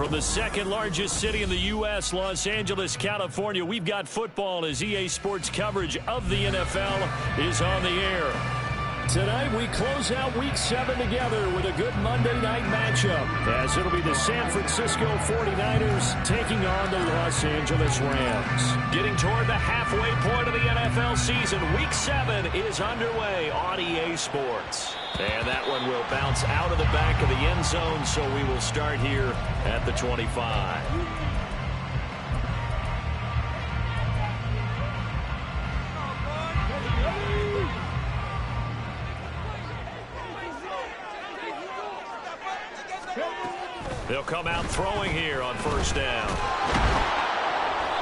From the second largest city in the U.S., Los Angeles, California, we've got football as EA Sports coverage of the NFL is on the air. Tonight, we close out Week 7 together with a good Monday night matchup, as it'll be the San Francisco 49ers taking on the Los Angeles Rams. Getting toward the halfway point of the NFL season, Week 7 is underway on EA Sports. And that one will bounce out of the back of the end zone, so we will start here at the 25. They'll come out throwing here on first down.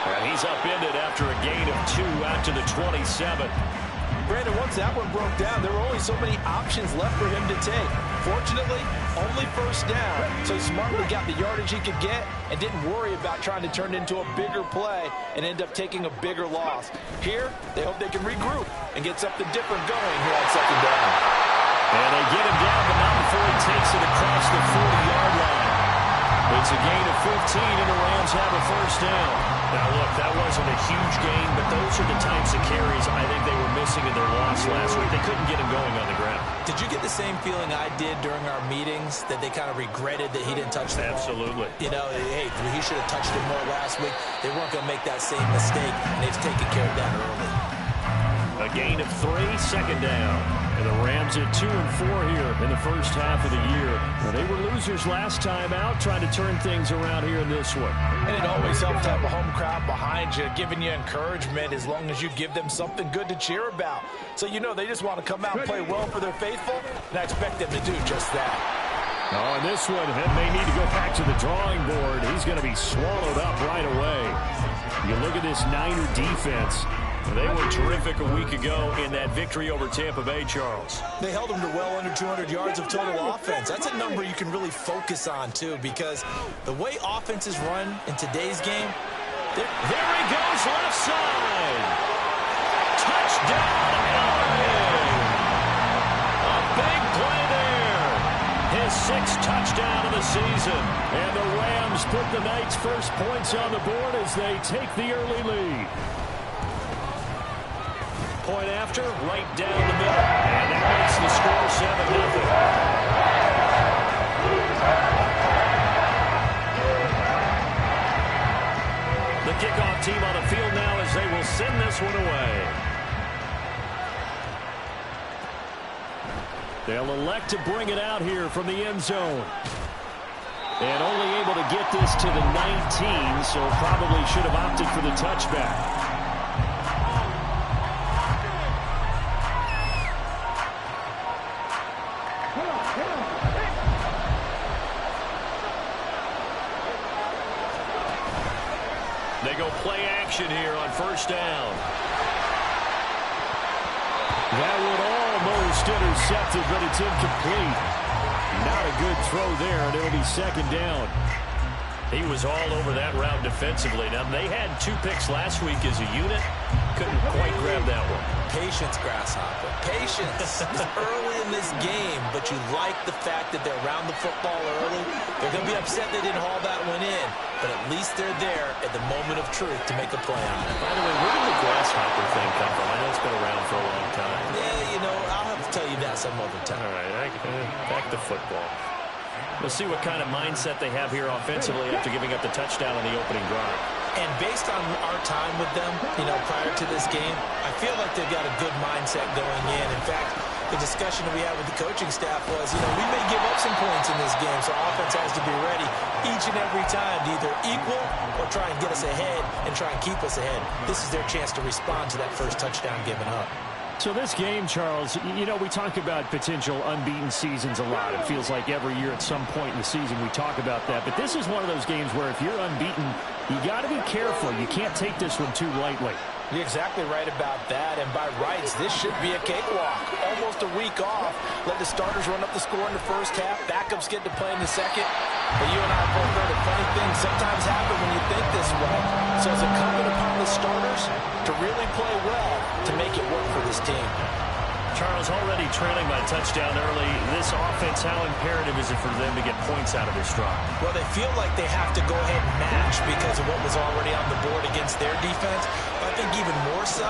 And he's upended after a gain of 2 out to the 27. Brandon, once that one broke down, there were only so many options left for him to take. Fortunately, only first down, so he smartly got the yardage he could get and didn't worry about trying to turn it into a bigger play and end up taking a bigger loss. Here, they hope they can regroup and get something different going here on second down. And they get him down, but not before he takes it across the 40-yard line. It's a gain of 15, and the Rams have a first down. Now, look, that wasn't a huge gain, but those are the types of carries I think they were missing in their loss last week. They couldn't get him going on the ground. Did you get the same feeling I did during our meetings, that they kind of regretted that he didn't touch the ball? Absolutely. You know, hey, he should have touched it more last week. They weren't going to make that same mistake, and they've taken care of that early. A gain of 3, second down. And the Rams at 2-4 here in the first half of the year. Well, they were losers last time out, trying to turn things around here in this one. And it always helps to have a home crowd behind you, giving you encouragement as long as you give them something good to cheer about. So you know they just want to come out and play well for their faithful, and I expect them to do just that. Oh, and this one, it may need to go back to the drawing board. He's going to be swallowed up right away. You look at this Niner defense. They were terrific a week ago in that victory over Tampa Bay, Charles. They held them to well under 200 yards of total offense. That's a number you can really focus on, too, because the way offenses run in today's game. There he goes, left side. Touchdown, Elway. A big play there. His 6th touchdown of the season. And the Rams put the night's first points on the board as they take the early lead. Point after, right down the middle. And that makes the score 7-0. The kickoff team on the field now as they will send this one away. They'll elect to bring it out here from the end zone. And only able to get this to the 19, so probably should have opted for the touchback. They go play action here on first down. That would almost intercepted, but it's incomplete. Not a good throw there, and it'll be second down. He was all over that route defensively. Now, they had 2 picks last week as a unit. Couldn't quite grab that one. Patience, Grasshopper. Patience. It's early in this game, but you like the fact that they're around the football early. They're going to be upset they didn't haul that one in, but at least they're there at the moment of truth to make a play on it. By the way, where did the Grasshopper thing come from? I know it's been around for a long time. Yeah, you know, I'll have to tell you that some other time. All right, back to football. We'll see what kind of mindset they have here offensively after giving up the touchdown on the opening drive. And based on our time with them, you know, prior to this game, I feel like they've got a good mindset going in. In fact, the discussion that we had with the coaching staff was, you know, we may give up some points in this game, so offense has to be ready each and every time to either equal or try and get us ahead and try and keep us ahead. This is their chance to respond to that first touchdown given up. So this game, Charles, you know, we talk about potential unbeaten seasons a lot. It feels like every year at some point in the season we talk about that. But this is one of those games where if you're unbeaten, you got to be careful. You can't take this one too lightly. You're exactly right about that, and by rights, this should be a cakewalk. Almost a week off. Let the starters run up the score in the first half. Backups get to play in the second. But you and I both know that funny things sometimes happen when you think this way. So it's incumbent upon the starters to really play well to make it work for this team. Charles, already trailing by a touchdown early. This offense, how imperative is it for them to get points out of this drive? Well, they feel like they have to go ahead and match because of what was already on the board against their defense. But I think even more so,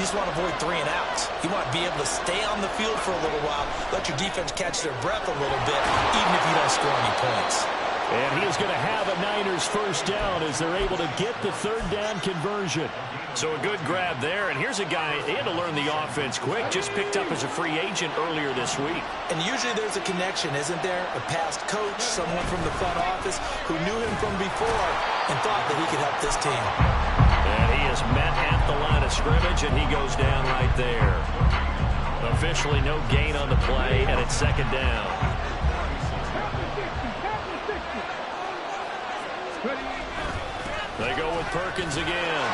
you just want to avoid 3 and outs. You want to be able to stay on the field for a little while, let your defense catch their breath a little bit, even if you don't score any points. And he is going to have a Niners first down as they're able to get the third down conversion. So a good grab there. And here's a guy, he had to learn the offense quick, just picked up as a free agent earlier this week. And usually there's a connection, isn't there? A past coach, someone from the front office who knew him from before and thought that he could help this team. And he is met at the line of scrimmage, and he goes down right there. Officially no gain on the play, and it's second down. They go with Perkins again.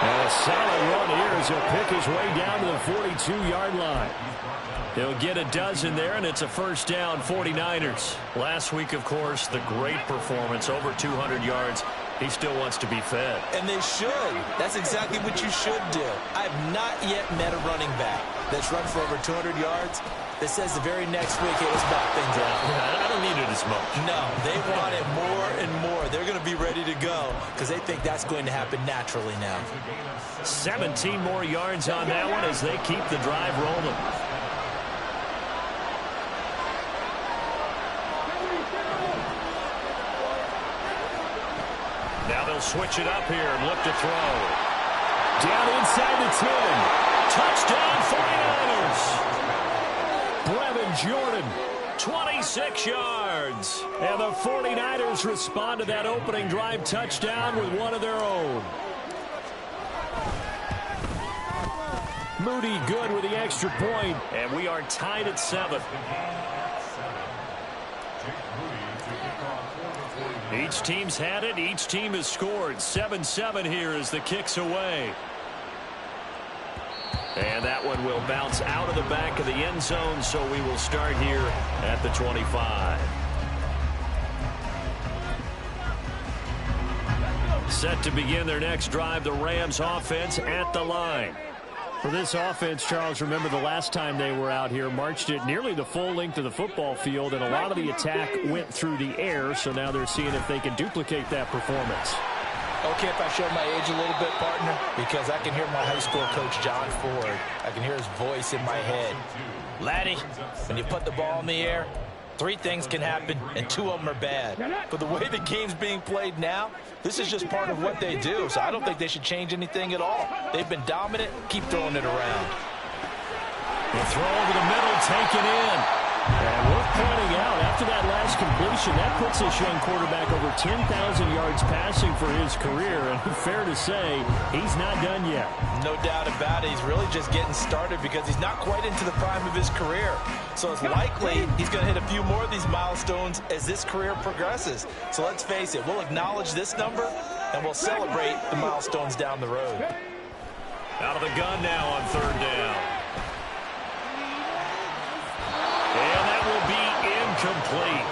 And a solid run here as he'll pick his way down to the 42-yard line. He'll get a dozen there, and it's a first down, 49ers. Last week, of course, the great performance, over 200 yards. He still wants to be fed. And they should. That's exactly what you should do. I've not yet met a running back that's run for over 200 yards that says the very next week, hey, let's back things up. I don't need it as much. No, they want it more and more. They're going to be ready to go because they think that's going to happen naturally now. 17 more yards on that one as they keep the drive rolling. Now they'll switch it up here and look to throw. Down inside the 10. Touchdown 49ers. Brevin Jordan, 26 yards. And the 49ers respond to that opening drive touchdown with one of their own. Moody good with the extra point, and we are tied at 7. Each team's had it. Each team has scored. 7-7 here as the kick's away. And that one will bounce out of the back of the end zone, so we will start here at the 25. Set to begin their next drive, the Rams offense at the line. For this offense, Charles, remember the last time they were out here, marched it nearly the full length of the football field, and a lot of the attack went through the air, so now they're seeing if they can duplicate that performance. Okay, if I show my age a little bit, partner, because I can hear my high school coach, John Ford. I can hear his voice in my head. Laddie, when you put the ball in the air, 3 things can happen, and 2 of them are bad. But the way the game's being played now, this is just part of what they do, so I don't think they should change anything at all. They've been dominant. Keep throwing it around. The throw over the middle, taken in. And worth pointing out, after that last completion, that puts this young quarterback over 10,000 yards passing for his career. And fair to say, he's not done yet. No doubt about it. He's really just getting started because he's not quite into the prime of his career. So it's likely he's going to hit a few more of these milestones as this career progresses. So let's face it, we'll acknowledge this number and we'll celebrate the milestones down the road. Out of the gun now on third down. And that will be incomplete.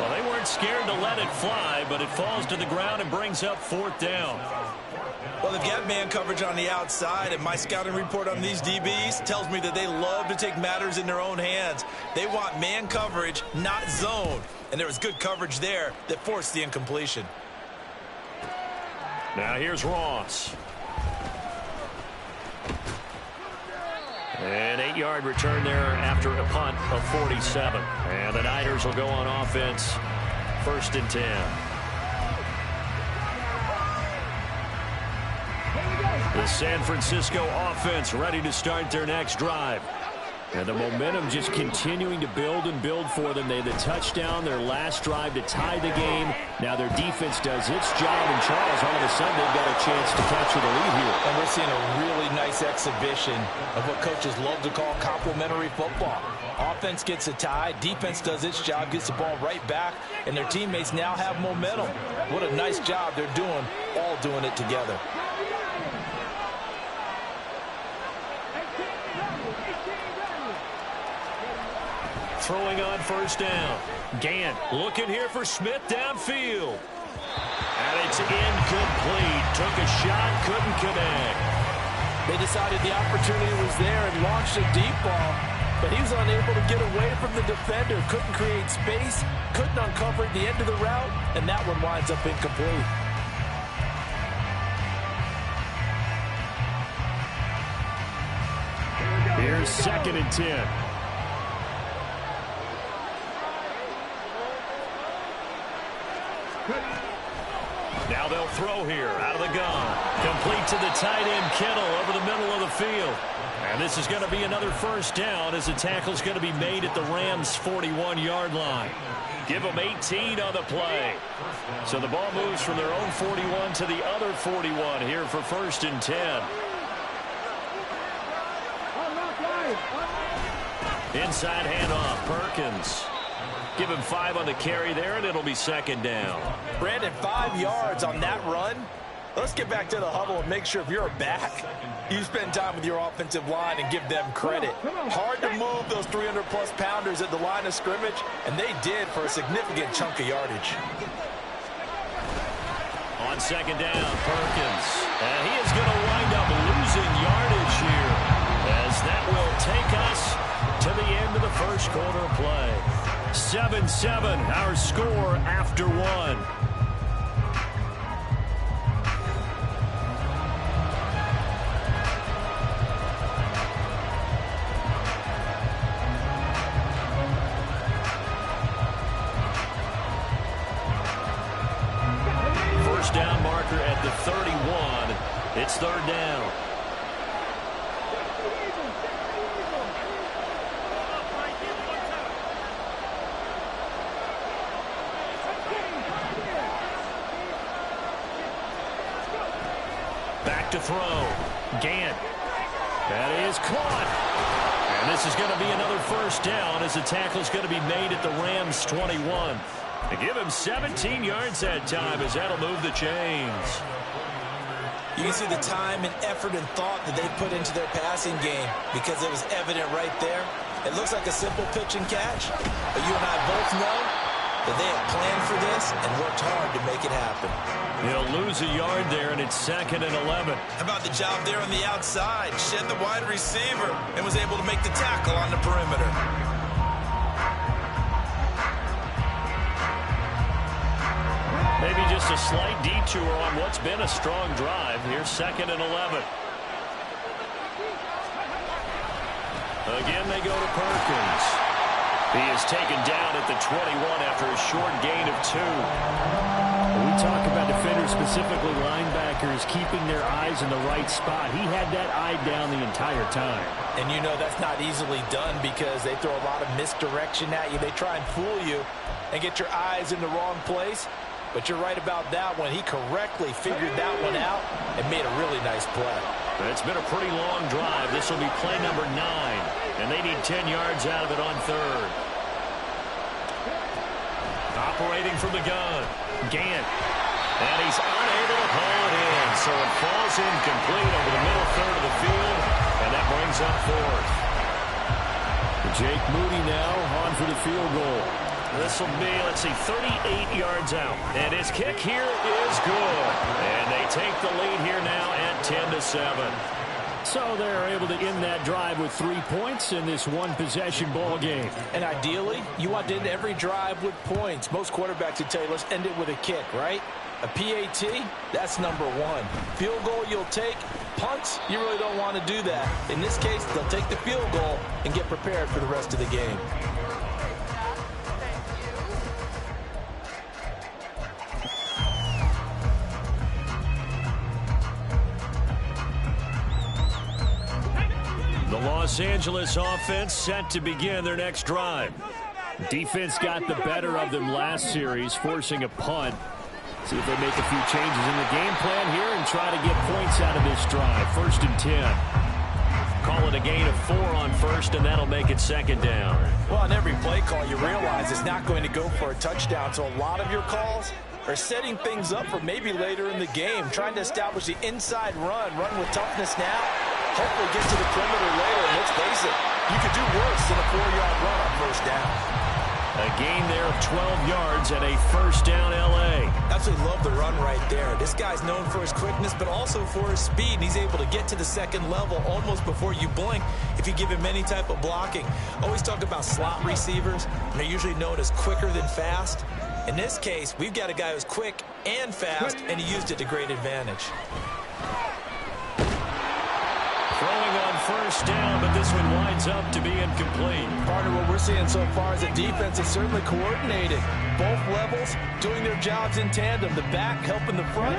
Well, they weren't scared to let it fly, but it falls to the ground and brings up fourth down. Well, they've got man coverage on the outside, and my scouting report on these DBs tells me that they love to take matters in their own hands. They want man coverage, not zone. And there was good coverage there that forced the incompletion. Now here's Ross. An 8-yard return there after a punt of 47. And the Niners will go on offense, 1st and 10. The San Francisco offense ready to start their next drive. And the momentum just continuing to build and build for them. They had the touchdown, their last drive to tie the game. Now their defense does its job, and Charles, all of a sudden, they've got a chance to capture the lead here. And we're seeing a really nice exhibition of what coaches love to call complementary football. Offense gets a tie, defense does its job, gets the ball right back, and their teammates now have momentum. What a nice job they're doing, all doing it together. Throwing on first down. Gant looking here for Smith downfield. And it's incomplete. Took a shot, couldn't connect. They decided the opportunity was there and launched a deep ball, but he was unable to get away from the defender, couldn't create space, couldn't uncover at the end of the route, and that one winds up incomplete. Here's 2nd and 10. Now they'll throw here out of the gun. Complete to the tight end, Kittle, over the middle of the field. And this is going to be another first down as the tackle's going to be made at the Rams' 41-yard line. Give them 18 on the play. So the ball moves from their own 41 to the other 41 here for 1st and 10. Inside handoff, Perkins. Give him 5 on the carry there, and it'll be 2nd down. Brandon, 5 yards on that run. Let's get back to the huddle and make sure if you're a back, you spend time with your offensive line and give them credit. Hard to move those 300-plus pounders at the line of scrimmage, and they did for a significant chunk of yardage. On 2nd down, Perkins. And he is going to wind up losing yardage here, as that will take us to the end of the first quarter of play. 7-7, our score after 1. First down marker at the 31. It's 3rd down. To throw. Gant. That is caught. And this is going to be another first down as the tackle is going to be made at the Rams' 21. They give him 17 yards that time as that'll move the chains. You can see the time and effort and thought that they put into their passing game because it was evident right there. It looks like a simple pitch and catch, but you and I both know that they have planned for this and worked hard to make it happen. He'll lose a yard there, and it's 2nd and 11. How about the job there on the outside? Shed the wide receiver and was able to make the tackle on the perimeter. Maybe just a slight detour on what's been a strong drive. Here's 2nd and 11. Again, they go to Perkins. He is taken down at the 21 after a short gain of 2. When we talk about defenders, specifically linebackers, keeping their eyes in the right spot. He had that eye down the entire time. And you know that's not easily done because they throw a lot of misdirection at you. They try and fool you and get your eyes in the wrong place. But you're right about that one. He correctly figured that one out and made a really nice play. It's been a pretty long drive. This will be play number 9. And they need 10 yards out of it on 3rd. Operating from the gun. Gant. And he's unable to haul it in. So it falls incomplete over the middle third of the field. And that brings up 4th. Jake Moody now on for the field goal. This will be, let's see, 38 yards out. And his kick here is good. And they take the lead here now at 10-7. So they're able to end that drive with 3 points in this one-possession ball game. And ideally, you want to end every drive with points. Most quarterbacks would tell you, let's end it with a kick, right? A PAT, that's number 1. Field goal you'll take. Punts, you really don't want to do that. In this case, they'll take the field goal and get prepared for the rest of the game. The Los Angeles offense set to begin their next drive. Defense got the better of them last series, forcing a punt. See if they make a few changes in the game plan here and try to get points out of this drive. 1st and 10. Call it a gain of 4 on 1st, and that'll make it 2nd down. Well, on every play call, you realize it's not going to go for a touchdown. So a lot of your calls are setting things up for maybe later in the game, trying to establish the inside run with toughness now, hopefully get to the perimeter later. And let's face it, you could do worse than a 4-yard run on 1st down. A gain there of 12 yards and a first down L.A. Absolutely love the run right there. This guy's known for his quickness, but also for his speed. And he's able to get to the second level almost before you blink if you give him any type of blocking. Always talk about slot receivers, and they're usually known as quicker than fast. In this case, we've got a guy who's quick and fast, and he used it to great advantage. Throwing on first down, but this one winds up to be incomplete. Partner, what we're seeing so far is a defense is certainly coordinated. Both levels doing their jobs in tandem. The back helping the front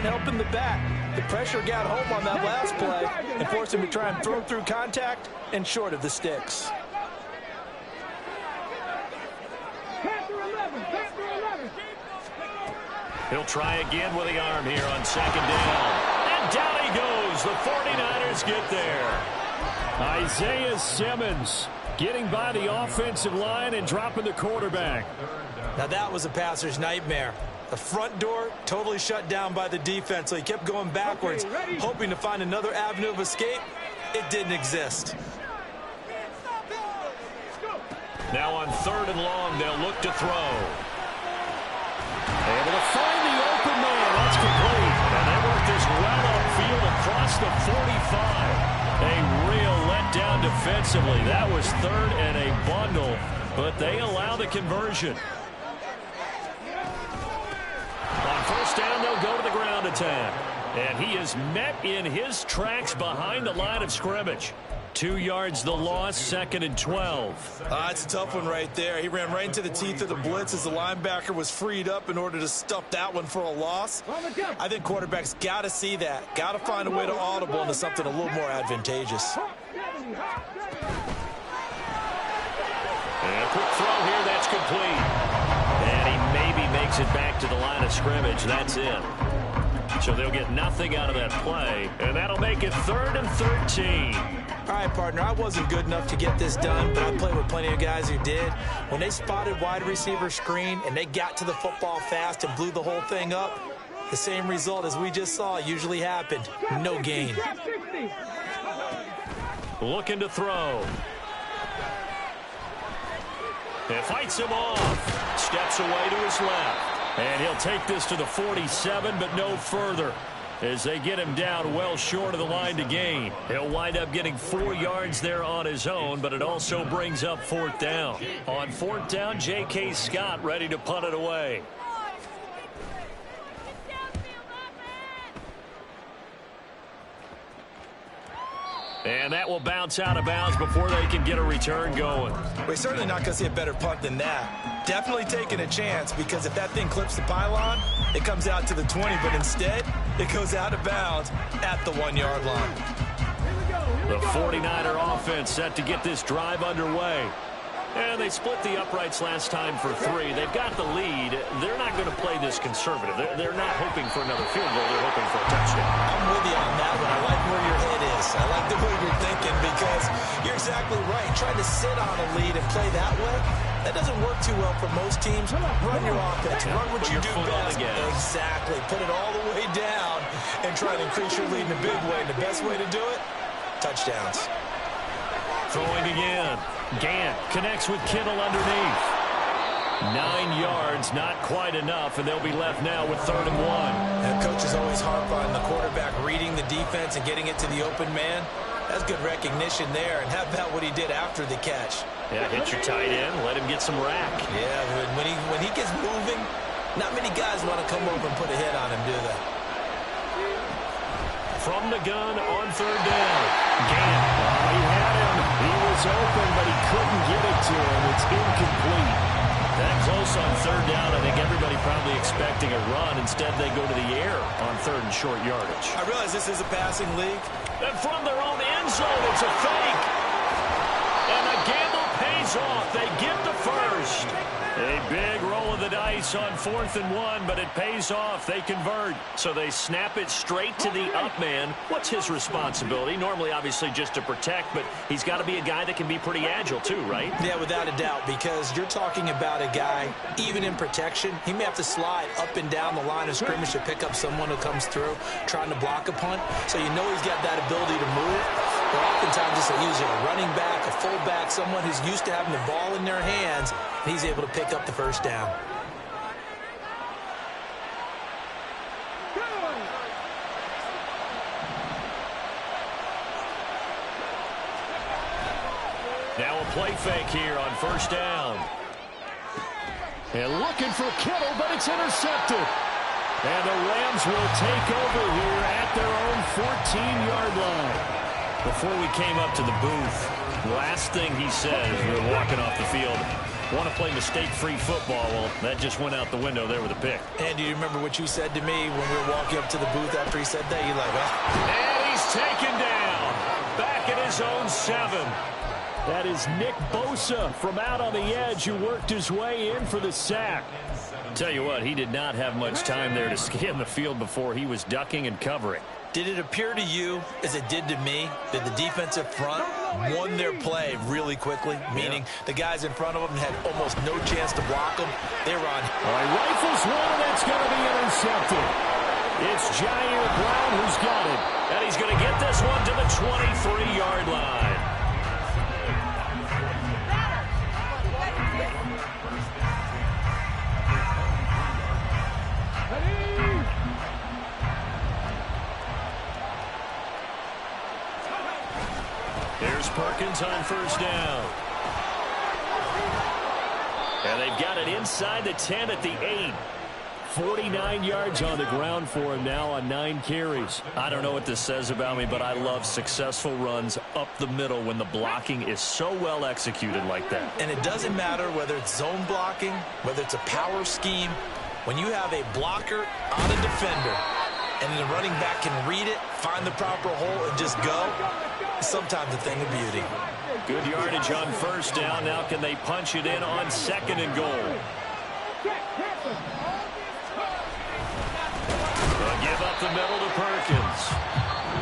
helping the back. The pressure got home on that last play and forced him to try and throw through contact and short of the sticks. He'll try again with the arm here on second down. And down he goes. The 49ers get there. Isaiah Simmons getting by the offensive line and dropping the quarterback. Now that was a passer's nightmare. The front door totally shut down by the defense, so he kept going backwards, hoping to find another avenue of escape. It didn't exist. Now on third and long, they'll look to throw. Able to find the open man. That's complete. And they work this well upfield across the 45. A real letdown defensively. That was third and a bundle, but they allow the conversion. On first down, they'll go to the ground attack. And he is met in his tracks behind the line of scrimmage. 2 yards the loss, second and 12. It's a tough one right there. He ran right into the teeth of the blitz as the linebacker was freed up in order to stuff that one for a loss. I think quarterbacks got to see that. Got to find a way to audible into something a little more advantageous. And a quick throw here, that's complete. And he maybe makes it back to the line of scrimmage. That's it. So they'll get nothing out of that play, and that'll make it third and 13. All right, partner, I wasn't good enough to get this done, but I played with plenty of guys who did. When they spotted wide receiver screen and they got to the football fast and blew the whole thing up, the same result as we just saw usually happened. No gain. Looking to throw. And fights him off. Steps away to his left. And he'll take this to the 47, but no further, as they get him down well short of the line to gain. He'll wind up getting 4 yards there on his own, but it also brings up fourth down. On fourth down, J.K. Scott ready to punt it away. And that will bounce out of bounds before they can get a return going. We're certainly not going to see a better punt than that. Definitely taking a chance, because if that thing clips the pylon, it comes out to the 20, but instead, it goes out of bounds at the 1 yard line. The 49er offense set to get this drive underway. And they split the uprights last time for 3. They've got the lead. They're not going to play this conservative. They're not hoping for another field goal. They're hoping for a touchdown. I'm with you on that one. I like where your head is. I like the way you're thinking, because you're exactly right. Trying to sit on a lead and play that way, that doesn't work too well for most teams. Run your offense. Run what you do best. Exactly. Put it all the way down and try to increase your lead in a big way. And the best way to do it, touchdowns. Throwing again. Gant connects with Kittle underneath. 9 yards, not quite enough, and they'll be left now with third and 1. And coaches always harp on the quarterback reading the defense and getting it to the open man. That's good recognition there. And how about what he did after the catch? Yeah, hit your tight end, let him get some rack. Yeah, when he gets moving, not many guys want to come over and put a hit on him, do they? From the gun on third down. Gant, he had him. He was open, but he couldn't get it to him. It's incomplete. That close on third down, I think everybody probably expecting a run. Instead, they go to the air on third and short yardage. I realize this is a passing league. And from their own end zone, it's a fake. And the gamble pays off. They get the first. A big roll of the dice on 4th and 1, but it pays off. They convert. So they snap it straight to the up man. What's his responsibility? Normally, obviously, just to protect, but he's got to be a guy that can be pretty agile too, right? Yeah, without a doubt, because you're talking about a guy, even in protection, he may have to slide up and down the line of scrimmage to pick up someone who comes through trying to block a punt. So you know he's got that ability to move. But oftentimes it's usually a running back, a fullback, someone who's used to having the ball in their hands, and he's able to pick up the first down. Now a play fake here on first down. And looking for Kittle, but it's intercepted. And the Rams will take over here at their own 14-yard line. Before we came up to the booth, last thing he said as we were walking off the field, want to play mistake-free football. Well, that just went out the window there with a pick. And do you remember what you said to me when we were walking up to the booth after he said that? You're like, oh. And he's taken down. Back at his own 7. That is Nick Bosa from out on the edge who worked his way in for the sack. Tell you what, he did not have much time there to scan the field before he was ducking and covering. Did it appear to you, as it did to me, that the defensive front won their play really quickly? Meaning the guys in front of them had almost no chance to block them. They were on. All right, rifles one, and it's going to be intercepted. It's Jair Brown who's got it. And he's going to get this one to the 23-yard line. Here's Perkins on first down. And they've got it inside the 10 at the 8. 49 yards on the ground for him now on 9 carries. I don't know what this says about me, but I love successful runs up the middle when the blocking is so well executed like that. And it doesn't matter whether it's zone blocking, whether it's a power scheme. When you have a blocker on a defender and the running back can read it, find the proper hole, and just go, sometimes a thing of beauty. Good yardage on first down. Now can they punch it in on 2nd and goal? They'll give up the middle to Perkins.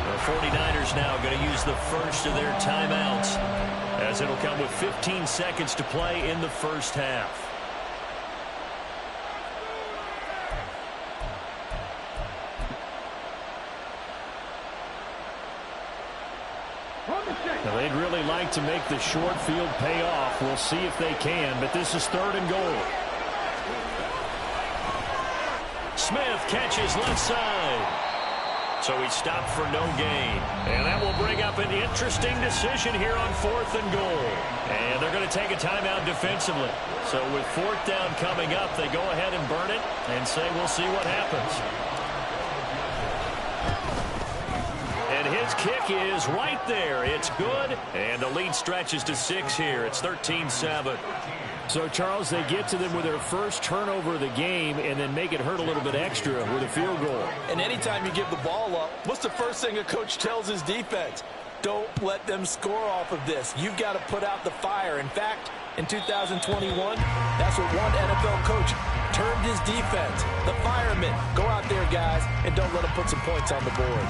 The 49ers now going to use the first of their timeouts, as it'll come with 15 seconds to play in the first half. Now, they'd really like to make the short field pay off. We'll see if they can, but this is 3rd and goal. Smith catches left side. So he stopped for no gain. And that will bring up an interesting decision here on 4th and goal. And they're going to take a timeout defensively. So with 4th down coming up, they go ahead and burn it and say we'll see what happens. And his kick is right there. It's good. And the lead stretches to 6 here. It's 13-7. So, Charles, they get to them with their first turnover of the game and then make it hurt a little bit extra with a field goal. And anytime you give the ball up, what's the first thing a coach tells his defense? Don't let them score off of this. You've got to put out the fire. In fact, in 2021, that's what one NFL coach termed his defense. The firemen. Go out there, guys, and don't let them put some points on the board.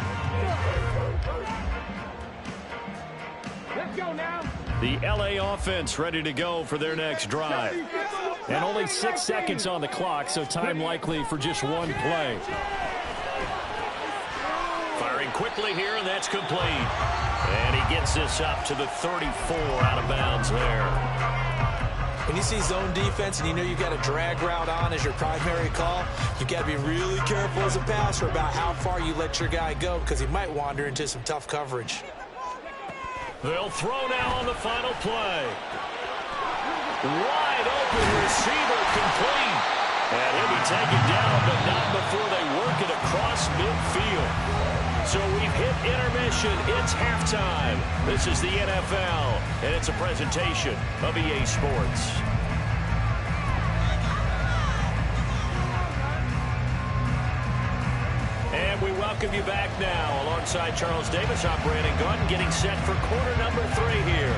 Let's go now. The LA offense ready to go for their next drive. And only 6 seconds on the clock, so time likely for just one play. Firing quickly here, and that's complete. And he gets this up to the 34 out of bounds there. When you see zone defense and you know you've got a drag route on as your primary call, you've got to be really careful as a passer about how far you let your guy go because he might wander into some tough coverage. They'll throw now on the final play. Wide open receiver complete. And he'll be taken down, but not before they work it across midfield. So we've hit intermission. It's halftime. This is the NFL, and it's a presentation of EA Sports. And we welcome you back now. Alongside Charles Davis, I'm Brandon Gaudin, getting set for quarter number 3 here.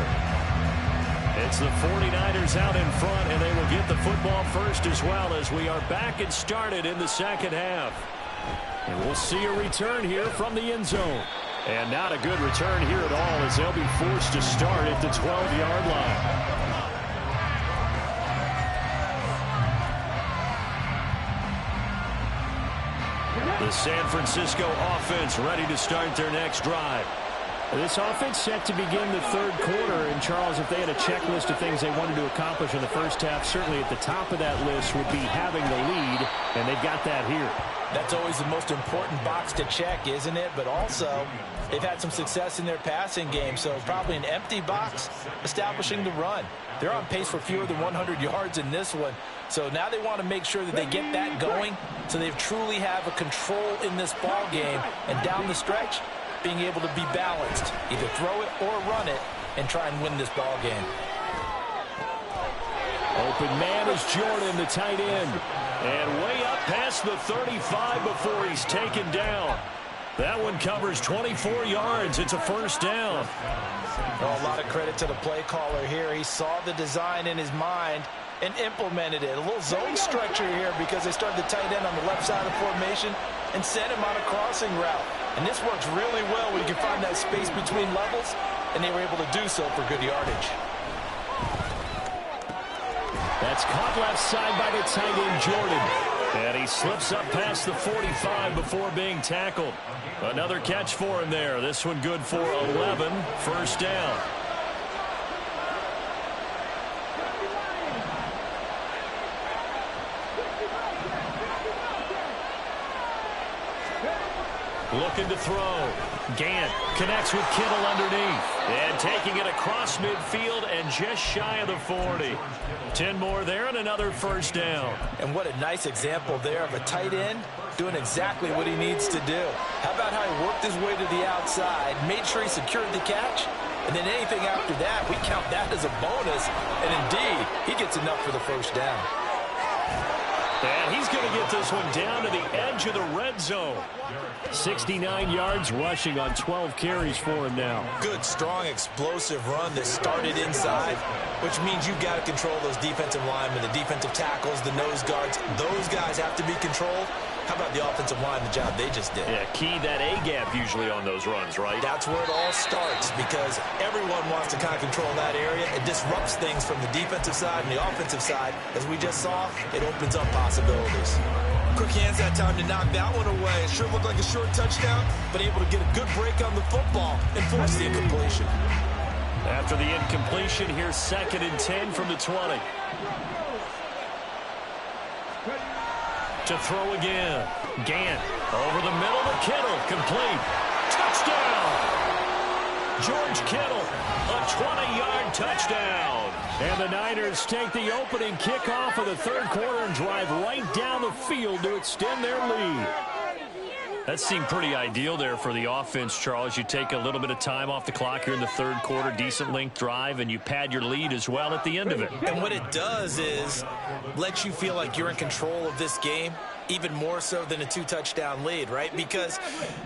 It's the 49ers out in front, and they will get the football first as well as we are back and started in the second half. And we'll see a return here from the end zone. And not a good return here at all as they'll be forced to start at the 12-yard line. The San Francisco offense ready to start their next drive. This offense set to begin the third quarter. And, Charles, if they had a checklist of things they wanted to accomplish in the first half, certainly at the top of that list would be having the lead, and they've got that here. That's always the most important box to check, isn't it? But also, they've had some success in their passing game, so probably an empty box establishing the run. They're on pace for fewer than 100 yards in this one, so now they want to make sure that they get that going so they truly have a control in this ball game, and down the stretch, being able to be balanced, either throw it or run it, and try and win this ball game. Open man is Jordan, the tight end. And way up past the 35 before he's taken down. That one covers 24 yards. It's a first down. Oh, a lot of credit to the play caller here. He saw the design in his mind and implemented it. A little zone stretcher here because they started the tight end on the left side of the formation and sent him on a crossing route. And this works really well when you can find that space between levels, and they were able to do so for good yardage. That's caught left side by the tight end, Jordan. And he slips up past the 45 before being tackled. Another catch for him there. This one good for 11. First down. Looking to throw. Gant connects with Kittle underneath. And taking it across midfield and just shy of the 40. 10 more there and another first down. And what a nice example there of a tight end doing exactly what he needs to do. How about how he worked his way to the outside, made sure he secured the catch, and then anything after that, we count that as a bonus. And indeed, he gets enough for the first down. And he's going to get this one down to the edge of the red zone. 69 yards rushing on 12 carries for him now. Good, strong, explosive run that started inside, which means you've got to control those defensive linemen, the defensive tackles, the nose guards. Those guys have to be controlled. How about the offensive line, the job they just did? Yeah, key that A-gap usually on those runs, right? That's where it all starts because everyone wants to kind of control that area. It disrupts things from the defensive side and the offensive side. As we just saw, it opens up possibilities. Quick hands that time to knock that one away. It sure looked like a short touchdown, but able to get a good break on the football and force the incompletion. After the incompletion, here's 2nd and 10 from the 20. To throw again. Gant over the middle to Kittle. Complete. Touchdown. George Kittle. A 20-yard touchdown. And the Niners take the opening kickoff of the third quarter and drive right down the field to extend their lead. That seemed pretty ideal there for the offense, Charles. You take a little bit of time off the clock here in the third quarter, decent length drive, and you pad your lead as well at the end of it. And what it does is let you feel like you're in control of this game, even more so than a 2-touchdown lead, right? Because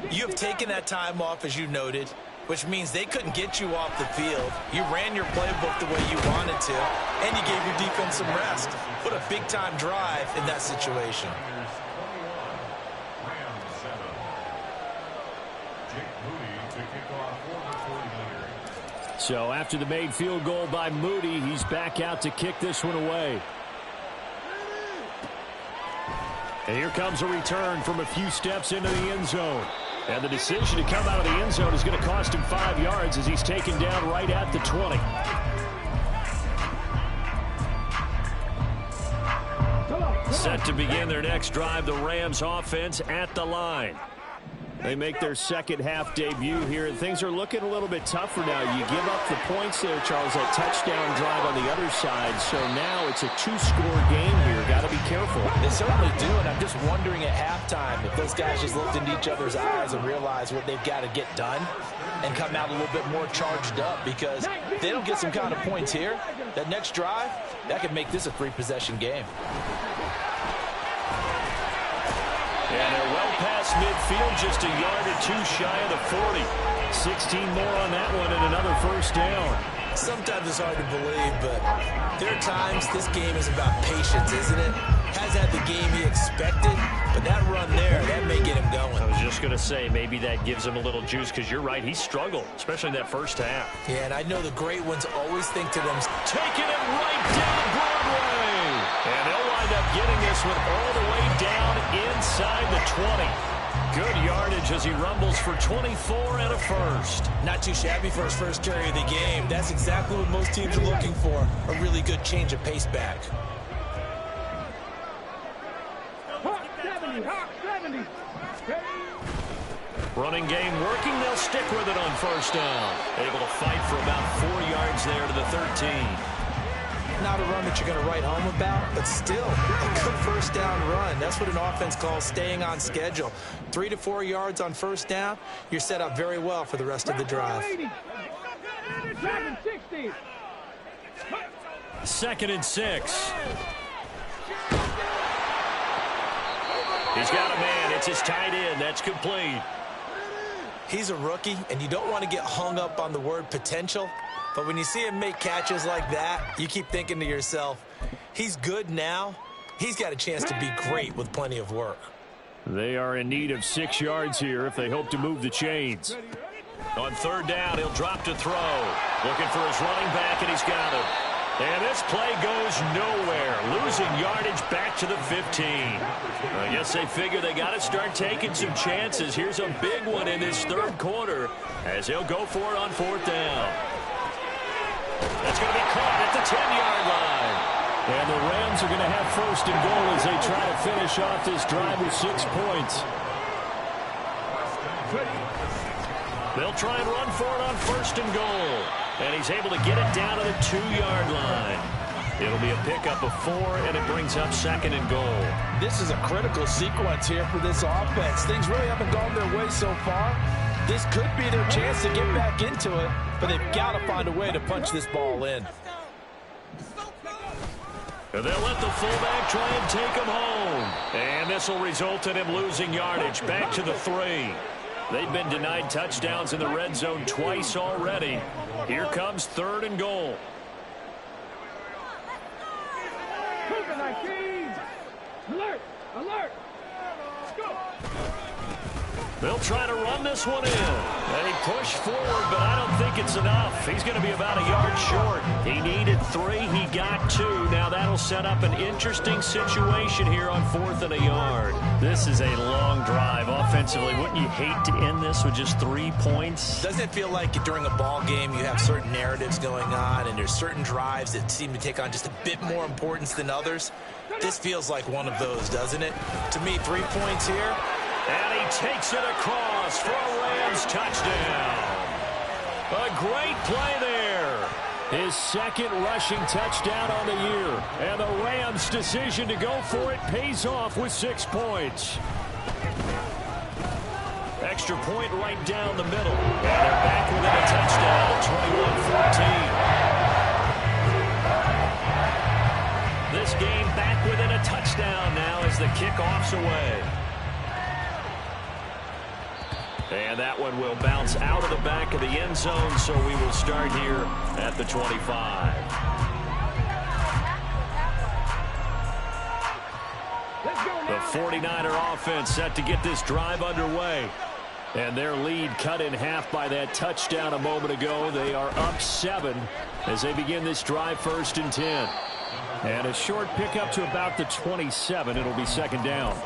you have taken that time off, as you noted, which means they couldn't get you off the field. You ran your playbook the way you wanted to, and you gave your defense some rest. What a big-time drive in that situation. So after the made field goal by Moody, he's back out to kick this one away. And here comes a return from a few steps into the end zone. And the decision to come out of the end zone is going to cost him 5 yards as he's taken down right at the 20. Set to begin their next drive, the Rams offense at the line. They make their second half debut here, and things are looking a little bit tougher now. You give up the points there, Charles, that touchdown drive on the other side. So now it's a 2-score game here. Got to be careful. They certainly do, and I'm just wondering at halftime if those guys just looked into each other's eyes and realized what they've got to get done and come out a little bit more charged up, because if they don't get some kind of points here, that next drive, that could make this a 3-possession game. And they're well past midfield, just a yard or two shy of the 40. 16 more on that one and another first down. Sometimes it's hard to believe, but there are times this game is about patience, isn't it? Has had the game he expected, but that run there, that may get him going. I was just going to say, maybe that gives him a little juice, because you're right, he struggled, especially in that first half. Yeah, and I know the great ones always think to them, taking it right down Broadway. And they'll wind up getting this one all the way down inside the 20. Good yardage as he rumbles for 24 and a first. Not too shabby for his first carry of the game. That's exactly what most teams are looking for. A really good change of pace back. Hawk 70, Hawk 70. Running game working. They'll stick with it on first down. Able to fight for about 4 yards there to the 13. Not a run that you're going to write home about, but still a good first down run. That's what an offense calls staying on schedule. 3 to 4 yards on first down. You're set up very well for the rest of the drive. 60. 2nd and 6. He's got a man. It's his tight end. That's complete. He's a rookie, and you don't want to get hung up on the word potential. But when you see him make catches like that, you keep thinking to yourself, he's good now. He's got a chance to be great with plenty of work. They are in need of 6 yards here if they hope to move the chains. On 3rd down, he'll drop to throw. Looking for his running back, and he's got it. And this play goes nowhere. Losing yardage back to the 15. I guess they figure they got to start taking some chances. Here's a big one in this 3rd quarter as he'll go for it on 4th down. That's going to be caught at the 10-yard line. And the Rams are going to have 1st and goal as they try to finish off this drive with 6 points. They'll try and run for it on 1st and goal. And he's able to get it down to the 2-yard line. It'll be a pickup of 4, and it brings up 2nd and goal. This is a critical sequence here for this offense. Things really haven't gone their way so far. This could be their chance to get back into it, but they've got to find a way to punch this ball in. And they'll let the fullback try and take him home. And this will result in him losing yardage back to the 3. They've been denied touchdowns in the red zone twice already. Here comes 3rd and goal. Alert! Alert! Go! They'll try to run this one in. And he pushed forward, but I don't think it's enough. He's going to be about a yard short. He needed 3. He got 2. Now that'll set up an interesting situation here on 4th and a yard. This is a long drive offensively. Wouldn't you hate to end this with just 3 points? Doesn't it feel like during a ball game you have certain narratives going on and there's certain drives that seem to take on just a bit more importance than others? This feels like one of those, doesn't it? To me, 3 points here. And he takes it across for a Rams touchdown. A great play there. His 2nd rushing touchdown on the year. And the Rams' decision to go for it pays off with 6 points. Extra point right down the middle. And they're back within a touchdown, 21-14. This game back within a touchdown now as the kickoff's away. And that one will bounce out of the back of the end zone, so we will start here at the 25. The 49er offense set to get this drive underway. And their lead cut in half by that touchdown a moment ago. They are up 7 as they begin this drive 1st and 10. And a short pickup to about the 27. It'll be 2nd down.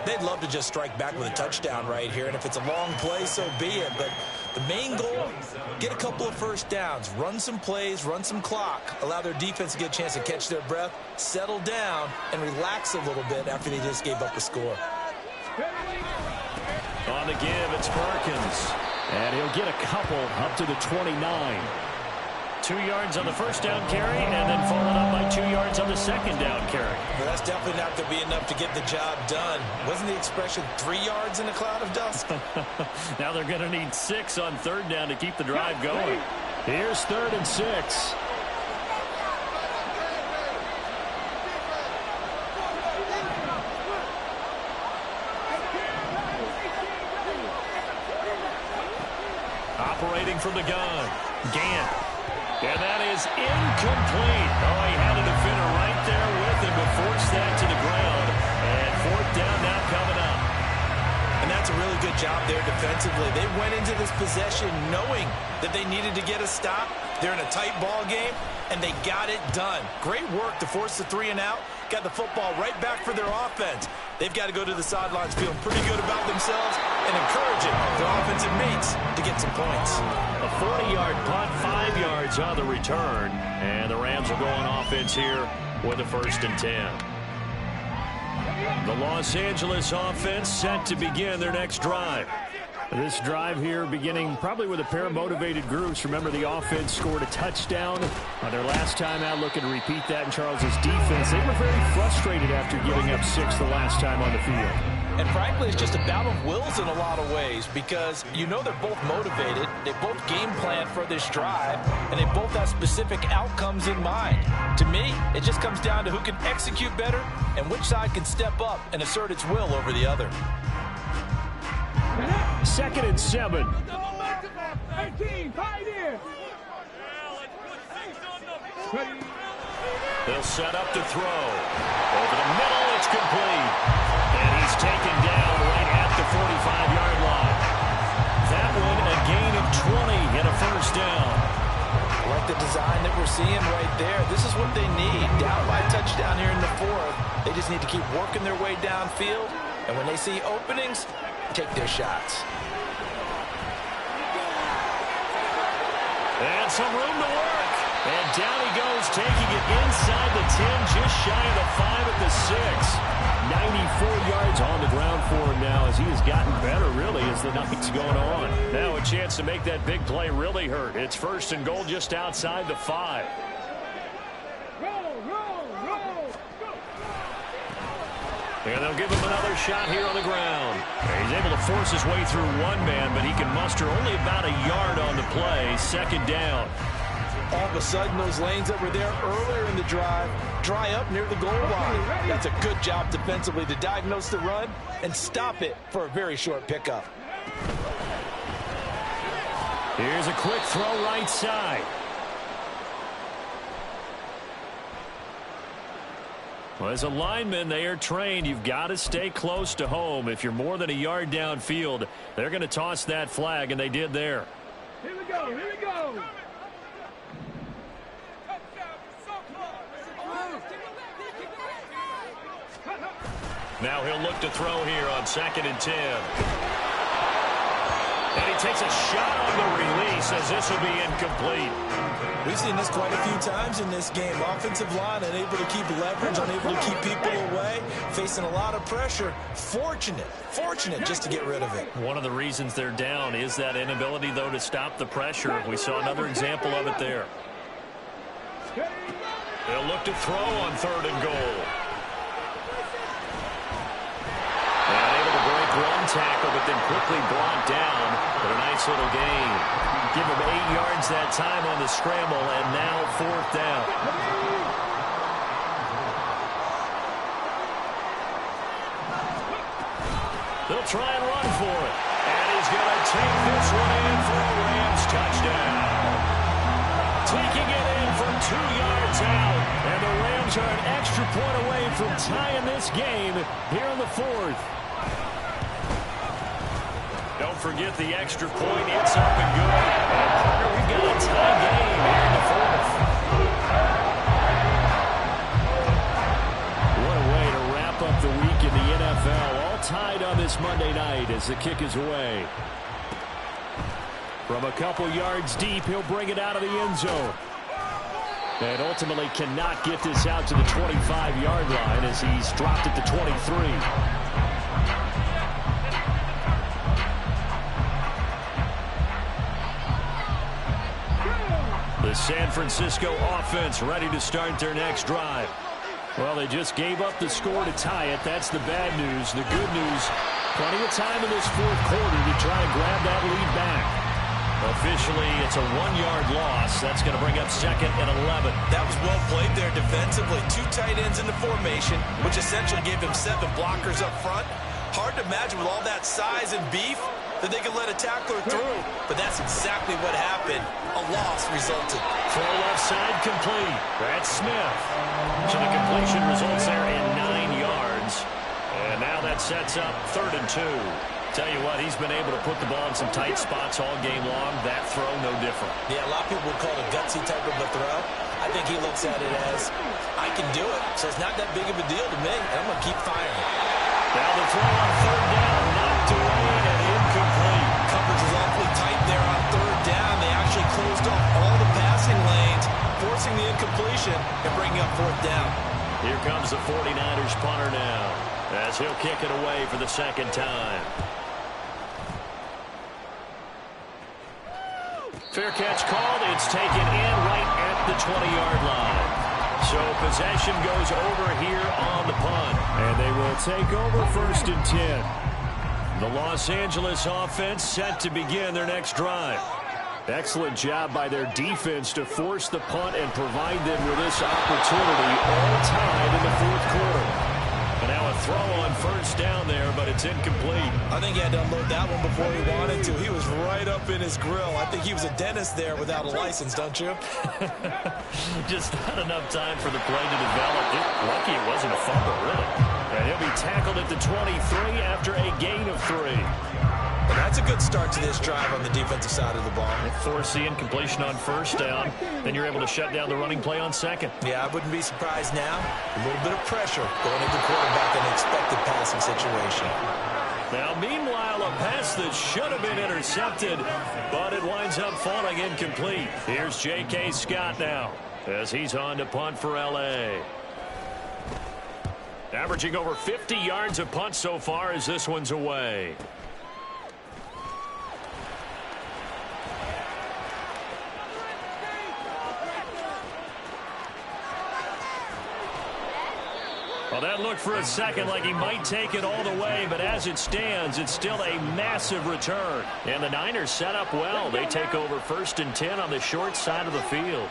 They'd love to just strike back with a touchdown right here, and if it's a long play, so be it. But the main goal, get a couple of first downs, run some plays, run some clock, allow their defense to get a chance to catch their breath, settle down, and relax a little bit after they just gave up a score. On the give, it's Perkins. And he'll get a couple up to the 29. 2 yards on the first down carry, and then followed up by 2 yards on the 2nd down carry. Well, that's definitely not going to be enough to get the job done. Wasn't the expression 3 yards in a cloud of dust? Now they're going to need 6 on 3rd down to keep the drive going. Here's 3rd and 6. Operating from the gun, Gant. And that is incomplete. Oh, he had a defender right there with him, but forced that to the ground. And 4th down now coming up. And that's a really good job there defensively. They went into this possession knowing that they needed to get a stop. They're in a tight ball game, and they got it done. Great work to force the 3 and out. Got the football right back for their offense. They've got to go to the sidelines feeling pretty good about themselves and encouraging their offensive mates to get some points. A 40-yard punt, 5 yards on the return. And the Rams are going offense here with a 1st and 10. The Los Angeles offense set to begin their next drive. This drive here beginning probably with a pair of motivated groups. Remember, the offense scored a touchdown on their last time out, looking to repeat that in Charles's defense. They were very frustrated after giving up 6 the last time on the field. And frankly, it's just a battle of wills in a lot of ways because you know they're both motivated, they both game plan for this drive, and they both have specific outcomes in mind. To me, it just comes down to who can execute better and which side can step up and assert its will over the other. 2nd and 7. 18, tight end. They'll set up to throw. Over the middle, it's complete. And he's taken down right at the 45-yard line. That one, a gain of 20 and a 1st down. I like the design that we're seeing right there. This is what they need. Down by a touchdown here in the 4th. They just need to keep working their way downfield. And when they see openings, take their shots. And some room to work. And down he goes, taking it inside the 10, just shy of the 5 at the 6. 94 yards on the ground for him now as he has gotten better, really, as the night's going on. Now a chance to make that big play really hurt. It's 1st and goal just outside the 5. And they'll give him another shot here on the ground. He's able to force his way through one man, but he can muster only about a yard on the play. 2nd down. All of a sudden, those lanes that were there earlier in the drive dry up near the goal line. That's a good job defensively to diagnose the run and stop it for a very short pickup. Here's a quick throw right side. Well, as a lineman, they are trained. You've got to stay close to home. If you're more than a yard downfield, they're going to toss that flag, and they did there. Here we go, here we go. Now he'll look to throw here on 2nd and 10. And he takes a shot on the release as this will be incomplete. We've seen this quite a few times in this game. Offensive line unable to keep leverage, unable to keep people away, facing a lot of pressure. Fortunate just to get rid of it. One of the reasons they're down is that inability, though, to stop the pressure. We saw another example of it there. They'll look to throw on 3rd and goal. And able to break one tackle, but then quickly brought down for a nice little gain. Give him 8 yards that time on the scramble, and now 4th down. They'll try and run for it. And he's going to take this one in for a Rams touchdown. Taking it in from 2 yards out. And the Rams are an extra point away from tying this game here in the 4th. Don't forget the extra point. It's up and good. And partner, we've got a tie game here in the 4th. What a way to wrap up the week in the NFL. All tied on this Monday night as the kick is away. From a couple yards deep, he'll bring it out of the end zone. And ultimately cannot get this out to the 25-yard line as he's dropped it to 23. The San Francisco offense ready to start their next drive. Well, they just gave up the score to tie it. That's the bad news. The good news, plenty of time in this 4th quarter to try and grab that lead back. Officially, it's a 1-yard loss. That's going to bring up 2nd and 11. That was well played there defensively. 2 tight ends in the formation, which essentially gave them 7 blockers up front. Hard to imagine with all that size and beef that they could let a tackler through. But that's exactly what happened. A loss resulted. Throw left side complete. That's Smith. So the completion results there in 9 yards. And now that sets up 3rd and 2. Tell you what, he's been able to put the ball in some tight spots all game long. That throw, no different. Yeah, a lot of people would call it a gutsy type of a throw. I think he looks at it as, I can do it. So it's not that big of a deal to me, and I'm going to keep firing. Now the throw on third down, knocked away and incomplete. Coverage was awfully tight there on third down. They actually closed off all the passing lanes, forcing the incompletion and bringing up fourth down. Here comes the 49ers punter now, as he'll kick it away for the second time. Fair catch called. It's taken in right at the 20-yard line. So possession goes over here on the punt. And they will take over first and 10. The Los Angeles offense set to begin their next drive. Excellent job by their defense to force the punt and provide them with this opportunity all tied in the fourth quarter. And now a throw on first down there, but it's incomplete. I think he had to unload that one before he wanted to. He was right up in his grill. I think he was a dentist there without a license, don't you? Just not enough time for the play to develop. Lucky it wasn't a fumble, really. And he'll be tackled at the 23 after a gain of 3. Well, that's a good start to this drive on the defensive side of the ball. Force the incompletion on first down. Then you're able to shut down the running play on second. Yeah, I wouldn't be surprised now. A little bit of pressure going into quarterback in an expected passing situation. Now, meanwhile, a pass that should have been intercepted, but it winds up falling incomplete. Here's J.K. Scott now, as he's on to punt for L.A. Averaging over 50 yards a punt so far as this one's away. Well, that looked for a second like he might take it all the way, but as it stands, it's still a massive return. And the Niners set up well. They take over first and 10 on the short side of the field.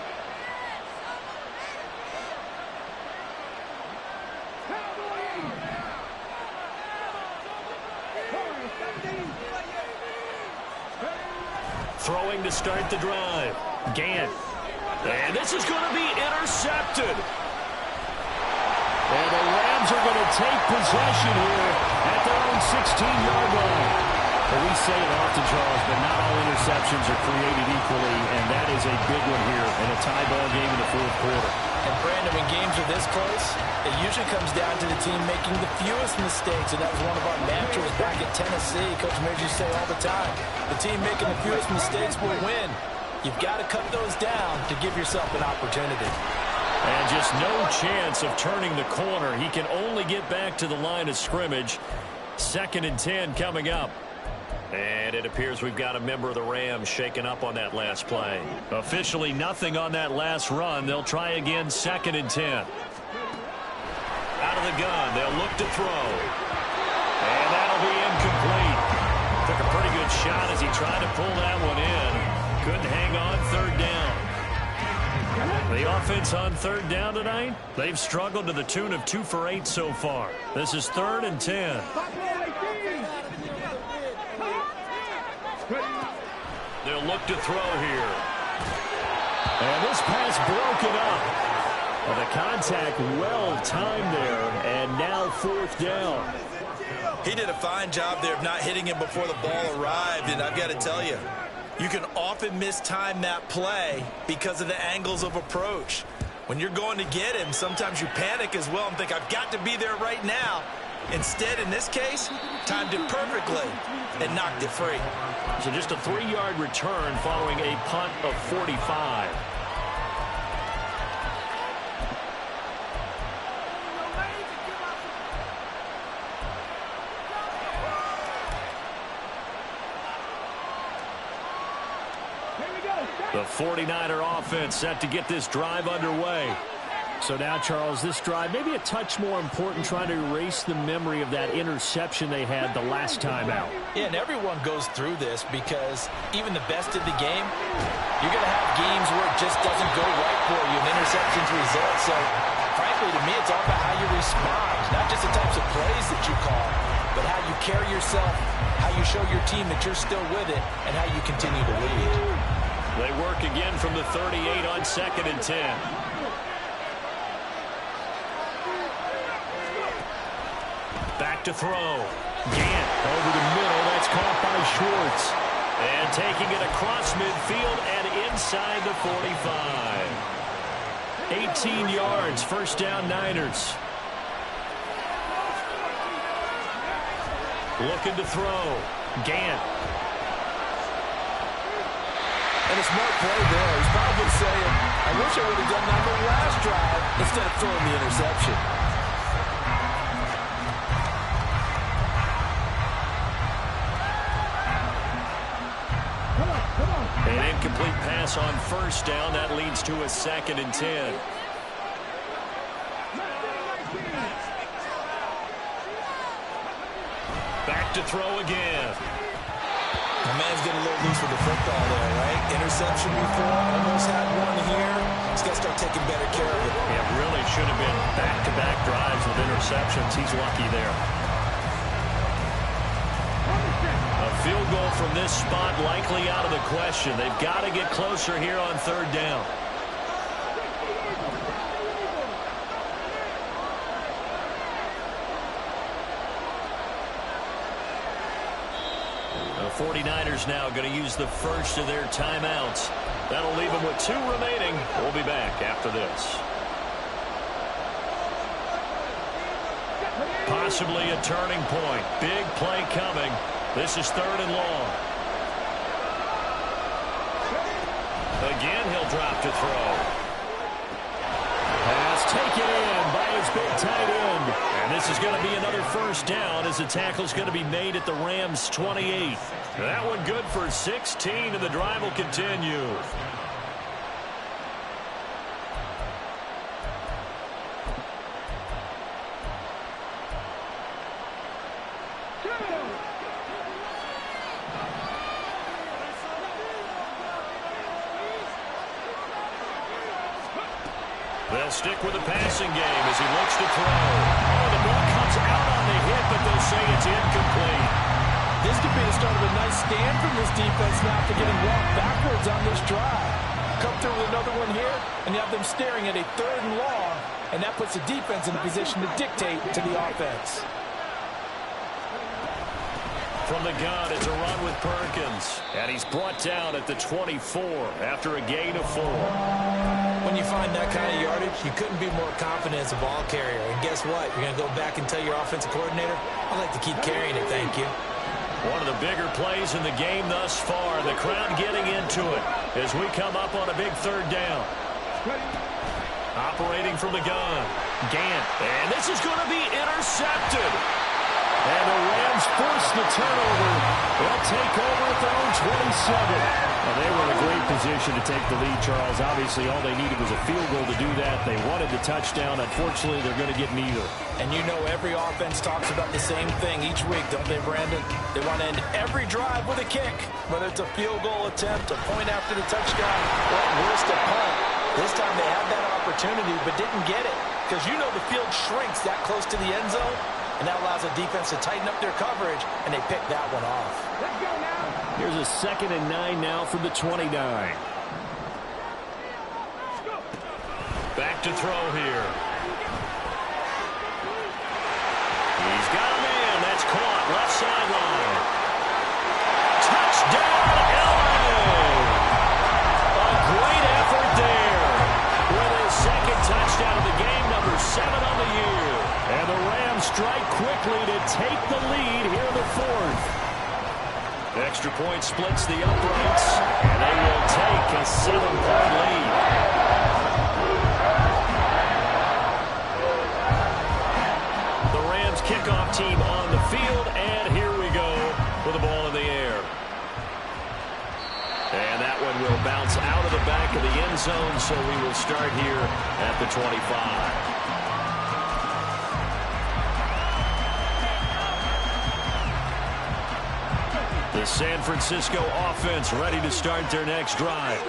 Throwing to start the drive. Gant. And this is going to be intercepted. And the Rams are going to take possession here at their own 16-yard line. Well, we say it often, Charles, but not all interceptions are created equally, and that is a big one here in a tie ball game in the fourth quarter. And, Brandon, when games are this close, it usually comes down to the team making the fewest mistakes, and that was one of our mantras back at Tennessee. Coach Major used to say all the time, the team making the fewest mistakes will win. You've got to cut those down to give yourself an opportunity. And just no chance of turning the corner. He can only get back to the line of scrimmage. 2nd and 10 coming up. And it appears we've got a member of the Rams shaken up on that last play. Officially nothing on that last run. They'll try again 2nd and 10. Out of the gun. They'll look to throw. And that'll be incomplete. Took a pretty good shot as he tried to pull that one in. Couldn't hang on 3rd down. The offense on 3rd down tonight, they've struggled to the tune of 2 for 8 so far. This is 3rd and 10. They'll look to throw here. And this pass broken up. Well, the contact well timed there, and now 4th down. He did a fine job there of not hitting him before the ball arrived, and I've got to tell you, you can often mistime that play because of the angles of approach. When you're going to get him, sometimes you panic as well and think, I've got to be there right now. Instead, in this case, timed it perfectly and knocked it free. So just a 3-yard return following a punt of 45. The 49er offense set to get this drive underway. So now, Charles, this drive maybe a touch more important, trying to erase the memory of that interception they had the last time out. Yeah, and everyone goes through this because even the best of the game, you're going to have games where it just doesn't go right for you and interceptions result. So, frankly, to me, it's all about how you respond, not just the types of plays that you call, but how you carry yourself, how you show your team that you're still with it, and how you continue to lead. They work again from the 38 on 2nd and 10. Back to throw. Gant over the middle. That's caught by Schwartz. And taking it across midfield and inside the 45. 18 yards. First down, Niners. Looking to throw. Gant. And a smart play there. He's probably saying, I wish I would have done that on the last drive instead of throwing the interception. An incomplete pass on first down. That leads to a 2nd and 10. Back to throw again. The man's getting a little loose with the football there, right? Interception before, almost had one here. He's got to start taking better care of it. Yeah, really should have been back-to-back drives with interceptions. He's lucky there. A field goal from this spot likely out of the question. They've got to get closer here on 3rd down. The 49ers now going to use the first of their timeouts. That'll leave them with 2 remaining. We'll be back after this. Possibly a turning point. Big play coming. This is 3rd and long. Again, he'll drop to throw. Pass taken in by his big tight end. And this is going to be another first down as the tackle's going to be made at the Rams' 28. That one good for 16, and the drive will continue. They'll stick with the passing game as he looks to throw. Oh, the ball comes out on the hit, but they'll say it's incomplete. This could be the start of a nice stand from this defense now for getting walked backwards on this drive. Come through with another one here, and you have them staring at a 3rd and long, and that puts the defense in a position to dictate to the offense. From the gun, it's a run with Perkins. And he's brought down at the 24 after a gain of 4. When you find that kind of yardage, you couldn't be more confident as a ball carrier. And guess what? You're going to go back and tell your offensive coordinator, I'd like to keep carrying it, thank you. One of the bigger plays in the game thus far. The crowd getting into it as we come up on a big 3rd down. Operating from the gun. Gant. And this is going to be intercepted. And the Rams force the turnover. They'll take over at their own 27. Well, they were in a great position to take the lead, Charles. Obviously, all they needed was a field goal to do that. They wanted the touchdown. Unfortunately, they're going to get neither. And you know every offense talks about the same thing each week, don't they, Brandon? They want to end every drive with a kick, whether it's a field goal attempt, a point after the touchdown, or at worst, a punt. This time they had that opportunity but didn't get it because you know the field shrinks that close to the end zone. And that allows the defense to tighten up their coverage, and they pick that one off. Let's go now. Here's a 2nd and 9 now from the 29. Back to throw here. He's got a man. That's caught. Left sideline. Touchdown, LA! A great effort there. With his 2nd touchdown of the game, number 7 on the year. And the Rams strike quickly to take the lead here in the 4th. Extra point splits the uprights, and they will take a 7-point lead. The Rams kickoff team on the field, and here we go with the ball in the air. And that one will bounce out of the back of the end zone, so we will start here at the 25. The San Francisco offense ready to start their next drive.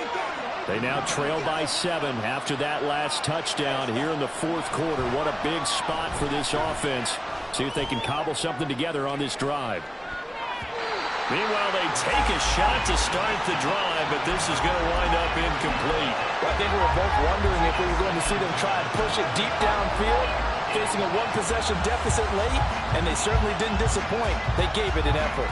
They now trail by 7 after that last touchdown here in the 4th quarter. What a big spot for this offense. See if they can cobble something together on this drive. Meanwhile, they take a shot to start the drive, but this is going to wind up incomplete. Well, I think we were both wondering if we were going to see them try and push it deep downfield, facing a 1-possession deficit late, and they certainly didn't disappoint. They gave it an effort.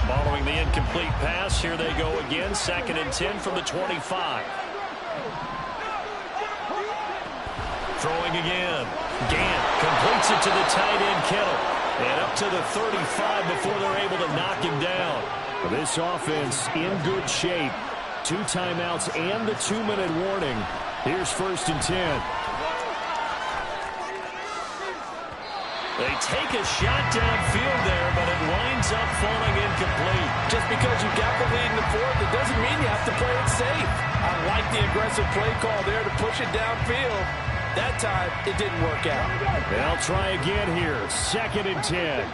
Following the incomplete pass, here they go again. 2nd and 10 from the 25. Throwing again. Gant completes it to the tight end, Kittle. And up to the 35 before they're able to knock him down. This offense in good shape. 2 timeouts and the 2-minute warning. Here's 1st and 10. They take a shot downfield there, but it winds up falling incomplete. Just because you got the lead in the fourth, it doesn't mean you have to play it safe. I like the aggressive play call there to push it downfield. That time, it didn't work out. They'll try again here. 2nd and 10.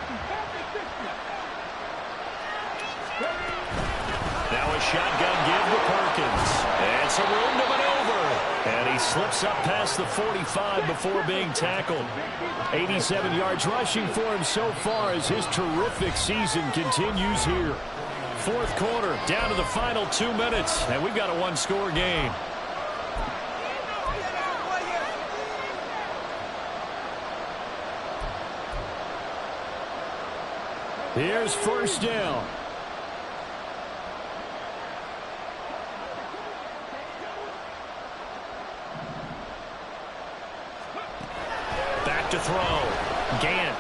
Now a shotgun give to Perkins. And some room to maneuver. And he slips up past the 45 before being tackled. 87 yards rushing for him so far as his terrific season continues here. 4th quarter, down to the final 2 minutes. And we've got a 1-score game. Here's 1st down. Back to throw. Gant.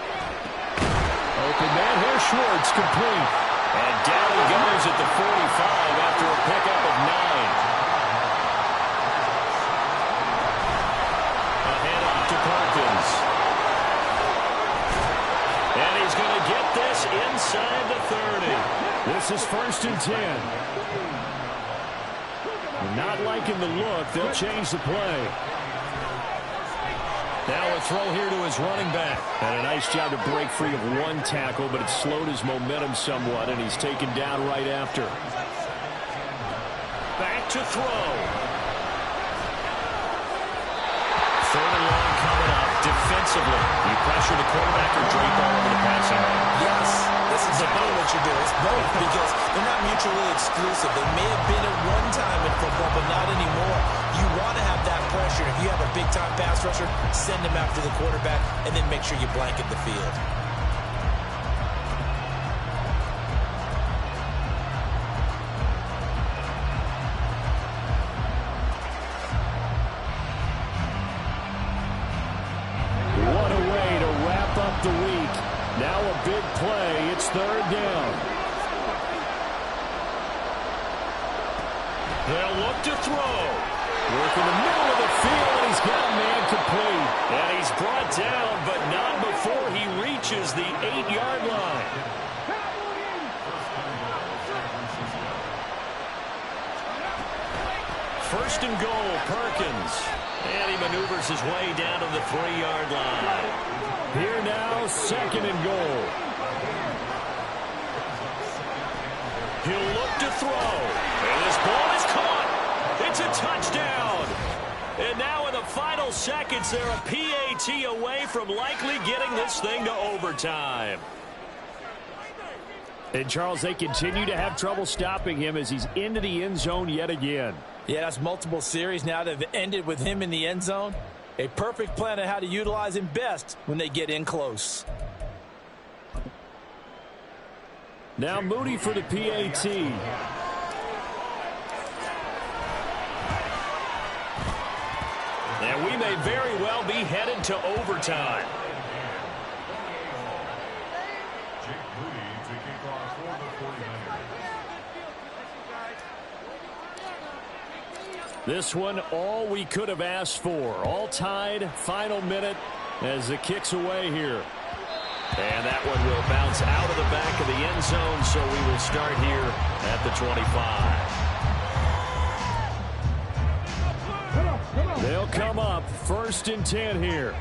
Open man here. Schwartz complete. And down he goes at the 45 after a pickup of 9. A handoff to Perkins. And he's going to get this inside the 30. This is 1st and 10. Not liking the look. They'll change the play. Now a throw here to his running back. And a nice job to break free of 1 tackle, but it slowed his momentum somewhat, and he's taken down right after. Back to throw. 3rd and long coming up. Defensively, you pressure the quarterback or drape all over the passing lane? Yes, this is about what you do. It's both because they're not mutually exclusive. They may have been at one time in football, but not anymore. You want to have that pressure. If you have a big-time pass rusher, send him after the quarterback, and then make sure you blanket the field. The week. Now a big play. It's 3rd down. They'll look to throw. Work in the middle of the field, and he's got a man complete. And he's brought down, but not before he reaches the 8-yard line. First and goal, Perkins. And he maneuvers his way down to the 3-yard line. Here now, 2nd and goal. He'll look to throw. And this ball is caught. It's a touchdown. And now in the final seconds, they're a PAT away from likely getting this thing to overtime. And, Charles, they continue to have trouble stopping him as he's into the end zone yet again. Yeah, that's multiple series now that have ended with him in the end zone. A perfect plan on how to utilize him best when they get in close. Now Moody for the PAT. And we may very well be headed to overtime. This one, all we could have asked for. All tied, final minute as the kick's away here. And that one will bounce out of the back of the end zone, so we will start here at the 25. They'll come up 1st and 10 here.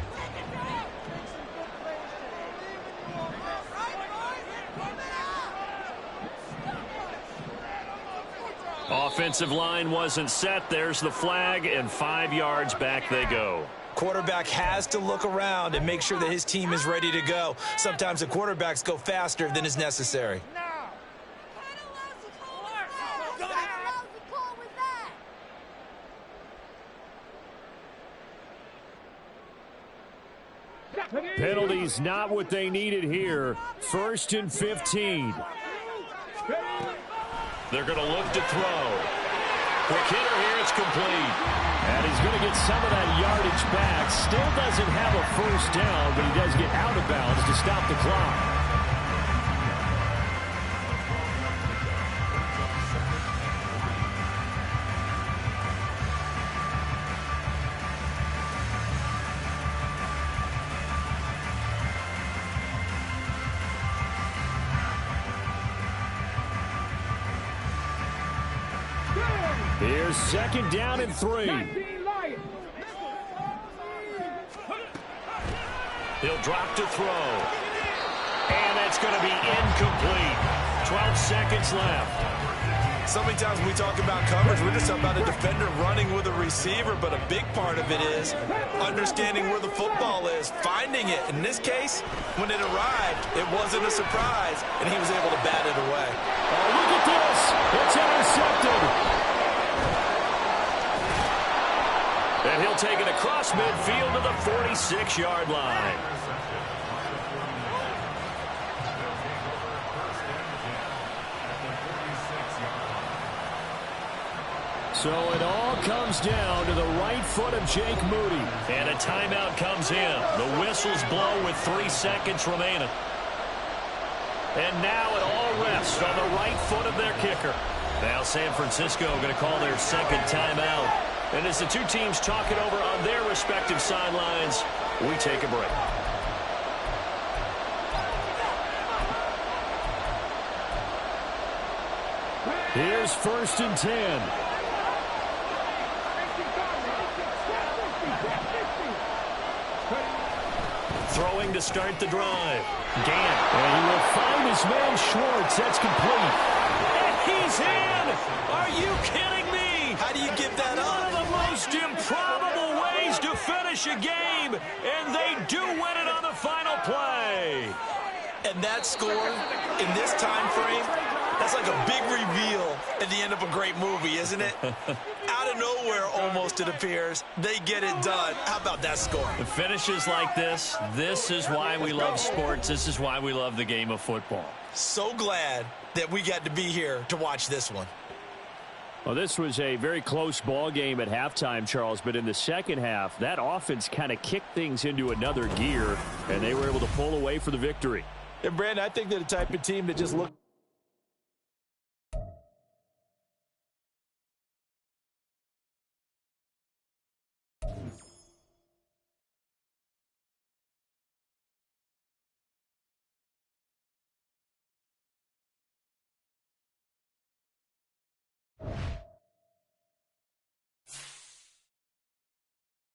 Offensive line wasn't set. There's the flag, and 5 yards back they go. Quarterback has to look around and make sure that his team is ready to go. Sometimes the quarterbacks go faster than is necessary. Penalties not what they needed here. 1st and 15. They're going to look to throw. Quick hitter here. It's complete. And he's going to get some of that yardage back. Still doesn't have a first down, but he does get out of bounds to stop the clock. Here's second down and 3. He'll drop to throw. And that's going to be incomplete. 12 seconds left. So many times when we talk about coverage, we're just talking about a defender running with a receiver, but a big part of it is understanding where the football is, finding it. In this case, when it arrived, it wasn't a surprise, and he was able to bat it away. Oh, look at this. It's intercepted. And he'll take it across midfield to the 46-yard line. So it all comes down to the right foot of Jake Moody. And a timeout comes in. The whistles blow with 3 seconds remaining. And now it all rests on the right foot of their kicker. Now San Francisco going to call their second timeout. And as the two teams talk it over on their respective sidelines, we take a break. Here's 1st and 10. Throwing to start the drive. Gann. And he will find his man Schwartz. That's complete. And he's in! Are you kidding me? How do you give that up? One of the most improbable ways to finish a game, and they do win it on the final play. And that score, in this time frame, that's like a big reveal at the end of a great movie, isn't it? Out of nowhere, almost, it appears. They get it done. How about that score? The finishes like this is why we love sports. This is why we love the game of football. So glad that we got to be here to watch this one. Well, this was a very close ball game at halftime, Charles, but in the second half, that offense kind of kicked things into another gear, and they were able to pull away for the victory. And, Brandon, I think they're the type of team that just look